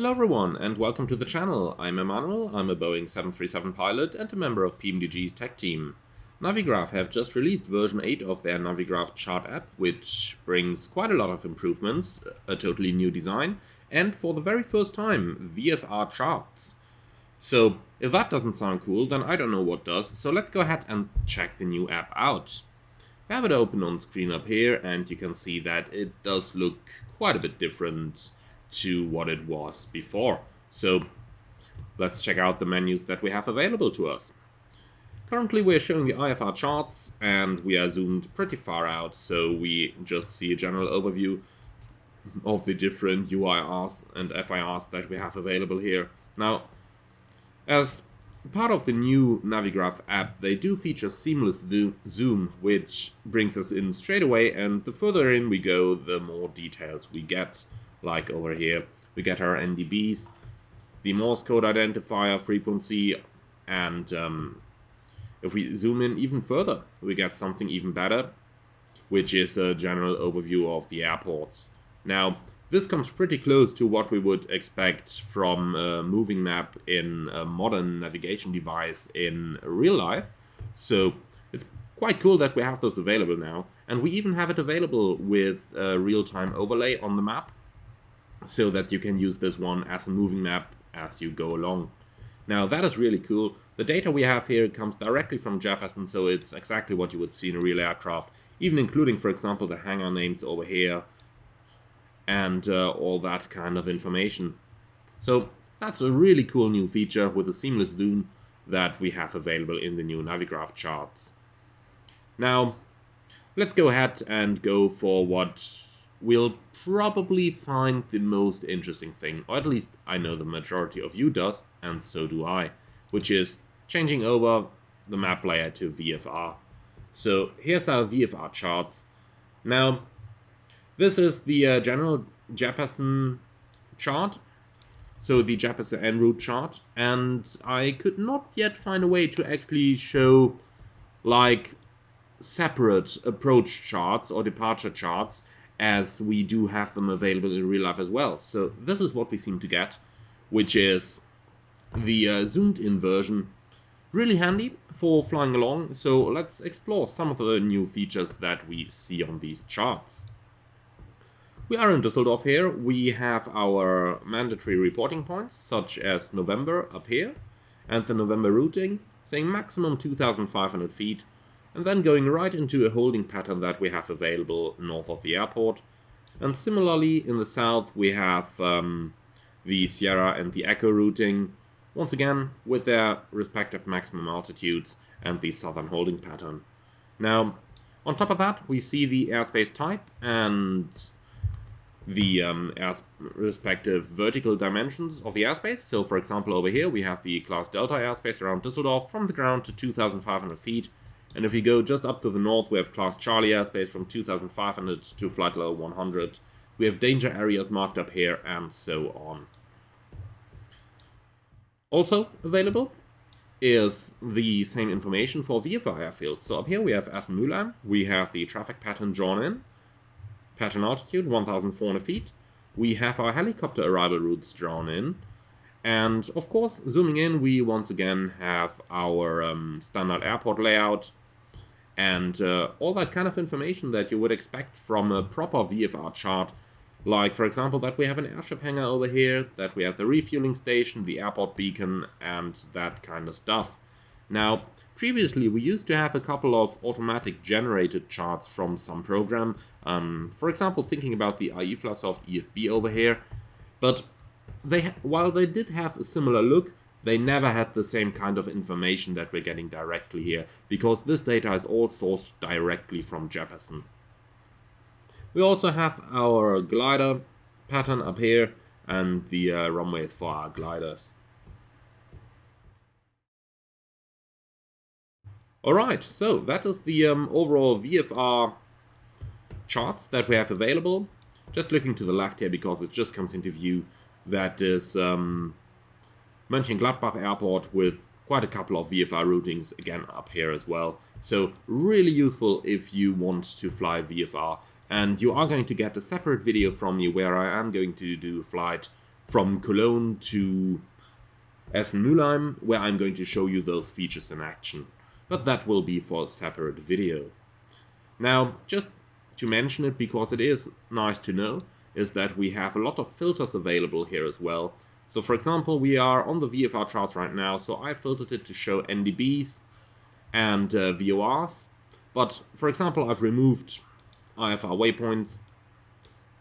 Hello everyone and welcome to the channel. I'm Emmanuel, I'm a Boeing 737 pilot and a member of PMDG's tech team. Navigraph have just released version 8 of their Navigraph chart app, which brings quite a lot of improvements, a totally new design, and for the very first time, VFR charts. So if that doesn't sound cool, then I don't know what does, so let's go ahead and check the new app out. I have it open on screen up here and you can see that it does look quite a bit different to what it was before. So let's check out the menus that we have available to us. Currently we're showing the IFR charts and we are zoomed pretty far out, so we just see a general overview of the different UIRs and FIRs that we have available here. Now, as part of the new Navigraph app, they do feature seamless zoom, which brings us in straight away, and the further in we go, the more details we get. Like over here, we get our NDBs, the Morse code identifier, frequency, and if we zoom in even further, we get something even better, which is a general overview of the airports. Now, this comes pretty close to what we would expect from a moving map in a modern navigation device in real life, so it's quite cool that we have those available now, and we even have it available with a real-time overlay on the map, so that you can use this one as a moving map as you go along. Now that is really cool. The data we have here comes directly from Jeppesen, so it's exactly what you would see in a real aircraft, even including, for example, the hangar names over here and all that kind of information. So that's a really cool new feature with a seamless zoom that we have available in the new Navigraph charts. Now let's go ahead and go for what we'll probably find the most interesting thing, or at least I know the majority of you does, and so do I, which is changing over the map layer to VFR. So here's our VFR charts. Now, this is the general Jeppesen chart, so the Jeppesen en route chart, and I could not yet find a way to actually show like separate approach charts or departure charts, as we do have them available in real life as well. So this is what we seem to get, which is the zoomed in version. Really handy for flying along, so let's explore some of the new features that we see on these charts. We are in Düsseldorf here. We have our mandatory reporting points, such as November up here, and the November routing, saying maximum 2,500 feet, and then going right into a holding pattern that we have available north of the airport. And similarly in the south we have the Sierra and the Echo routing, once again with their respective maximum altitudes and the southern holding pattern. Now on top of that we see the airspace type and the respective vertical dimensions of the airspace. So for example over here we have the Class Delta airspace around Düsseldorf from the ground to 2,500 feet. And if we go just up to the north, we have Class Charlie airspace from 2,500 to flight level 100. We have danger areas marked up here, and so on. Also available is the same information for VFR airfields. So up here we have Essen-Mülheim, we have the traffic pattern drawn in, pattern altitude 1,400 feet. We have our helicopter arrival routes drawn in. And of course, zooming in, we once again have our standard airport layout and all that kind of information that you would expect from a proper VFR chart. Like, for example, that we have an airship hangar over here, that we have the refueling station, the airport beacon, and that kind of stuff. Now, previously we used to have a couple of automatic generated charts from some program. For example, thinking about the IFLASoft EFB over here, but while they did have a similar look, they never had the same kind of information that we're getting directly here, because this data is all sourced directly from Jeppesen. We also have our glider pattern up here and the runways for our gliders. Alright, so that is the overall VFR charts that we have available. Just looking to the left here because it just comes into view. That is Mönchengladbach Airport with quite a couple of VFR routings again up here as well. So really useful if you want to fly VFR. And you are going to get a separate video from me where I am going to do a flight from Cologne to Essen-Mülheim, where I'm going to show you those features in action. But that will be for a separate video. Now, just to mention it, because it is nice to know, is that we have a lot of filters available here as well. So for example, we are on the VFR charts right now, so I filtered it to show NDBs and VORs. But for example, I've removed IFR waypoints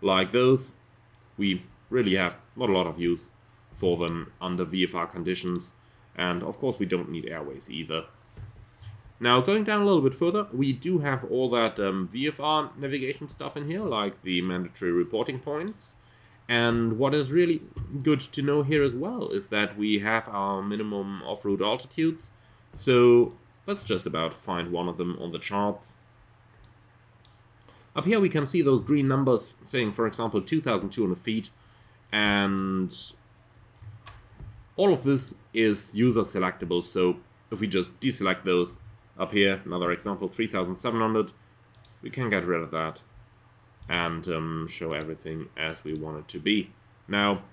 like those. We really have not a lot of use for them under VFR conditions, and of course we don't need airways either. Now, going down a little bit further, we do have all that VFR navigation stuff in here, like the mandatory reporting points. And what is really good to know here as well is that we have our minimum off-route altitudes. So let's just about find one of them on the charts. Up here we can see those green numbers saying, for example, 2,200 feet. And all of this is user selectable, so if we just deselect those, up here, another example, 3,700, we can get rid of that and show everything as we want it to be. Now,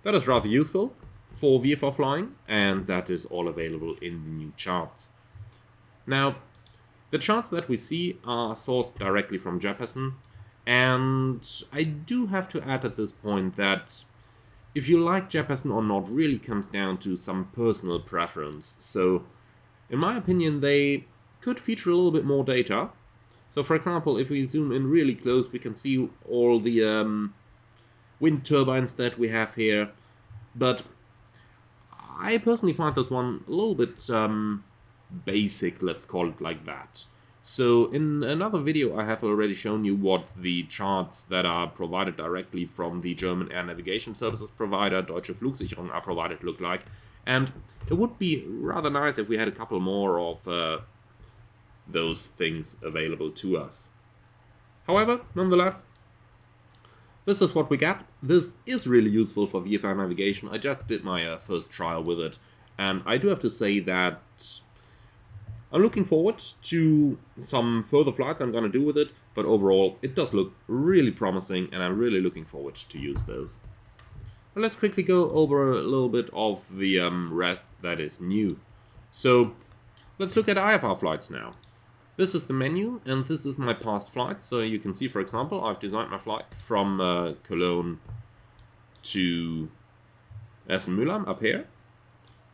that is rather useful for VFR flying, and that is all available in the new charts. Now, the charts that we see are sourced directly from Jeppesen, and I do have to add at this point that if you like Jeppesen or not really comes down to some personal preference. So, in my opinion, they could feature a little bit more data. So, for example, if we zoom in really close, we can see all the wind turbines that we have here. But I personally find this one a little bit basic, let's call it like that. So, in another video, I have already shown you what the charts that are provided directly from the German air navigation services provider, Deutsche Flugsicherung, are provided look like. And it would be rather nice if we had a couple more of those things available to us. However, nonetheless, this is what we got. This is really useful for VFR navigation. I just did my first trial with it, and I do have to say that I'm looking forward to some further flights I'm going to do with it, but overall it does look really promising, and I'm really looking forward to use those. Let's quickly go over a little bit of the rest that is new. So let's look at IFR flights now. This is the menu, and this is my past flight. So you can see, for example, I've designed my flight from Cologne to Essen-Mülheim up here,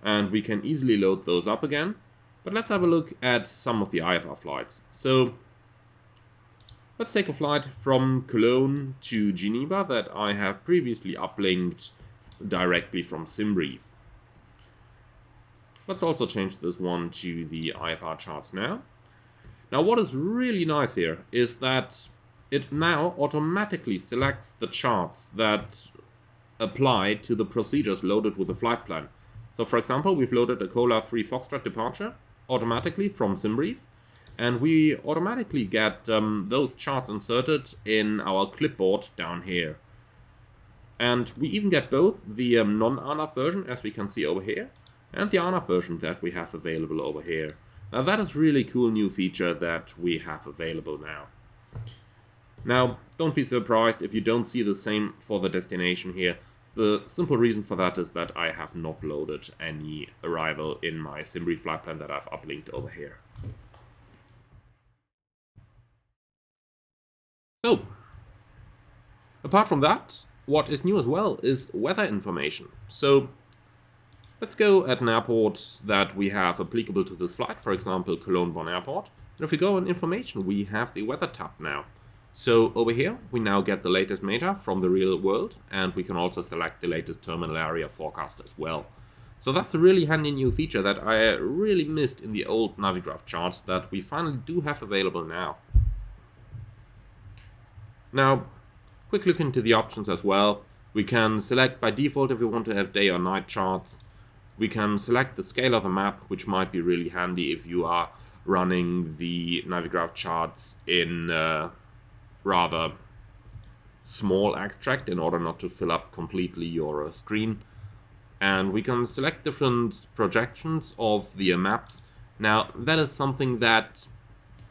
and we can easily load those up again. But let's have a look at some of the IFR flights. So let's take a flight from Cologne to Geneva that I have previously uplinked directly from SimBrief. Let's also change this one to the IFR charts now. Now, what is really nice here is that it now automatically selects the charts that apply to the procedures loaded with the flight plan. So, for example, we've loaded a Cola 3 Foxtrot departure automatically from SimBrief, and we automatically get those charts inserted in our clipboard down here. And we even get both the non-ANAF version, as we can see over here, and the ANAF version that we have available over here. Now that is really cool new feature that we have available now. Now, don't be surprised if you don't see the same for the destination here. The simple reason for that is that I have not loaded any arrival in my SimBrief flight plan that I've uplinked over here. So, apart from that, what is new as well is weather information. So, let's go at an airport that we have applicable to this flight, for example, Cologne-Bonn Airport. And if we go on information, we have the weather tab now. So over here, we now get the latest data from the real world, and we can also select the latest terminal area forecast as well. So that's a really handy new feature that I really missed in the old Navigraph charts that we finally do have available now. Now, quick look into the options as well. We can select by default if we want to have day or night charts. We can select the scale of a map, which might be really handy if you are running the Navigraph charts in rather small extract in order not to fill up completely your screen. And we can select different projections of the maps. Now, that is something that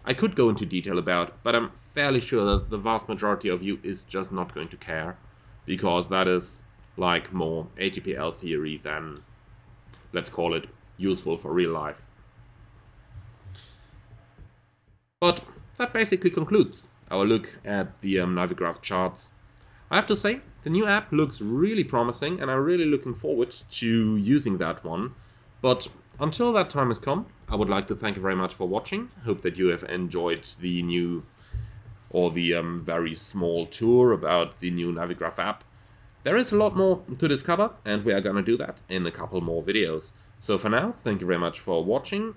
I could go into detail about, but I'm fairly sure that the vast majority of you is just not going to care, because that is like more ATPL theory than, let's call it, useful for real life. But that basically concludes our look at the Navigraph charts. I have to say, the new app looks really promising and I'm really looking forward to using that one. But until that time has come, I would like to thank you very much for watching. Hope that you have enjoyed the new, or the very small tour about the new Navigraph app. There is a lot more to discover and we are gonna do that in a couple more videos. So for now, thank you very much for watching.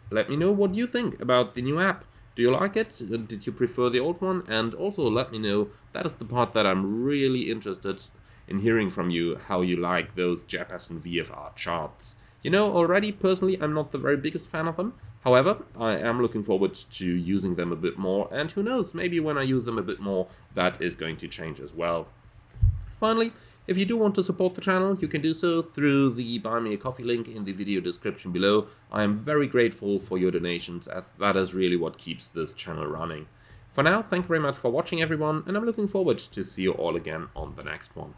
Let me know what you think about the new app. Do you like it? Did you prefer the old one? And also let me know, that is the part that I'm really interested in hearing from you, how you like those JPEG and VFR charts. You know, already, personally, I'm not the very biggest fan of them. However, I am looking forward to using them a bit more, and who knows, maybe when I use them a bit more, that is going to change as well. Finally, if you do want to support the channel, you can do so through the Buy Me a Coffee link in the video description below. I am very grateful for your donations, as that is really what keeps this channel running. For now, thank you very much for watching everyone, and I'm looking forward to see you all again on the next one.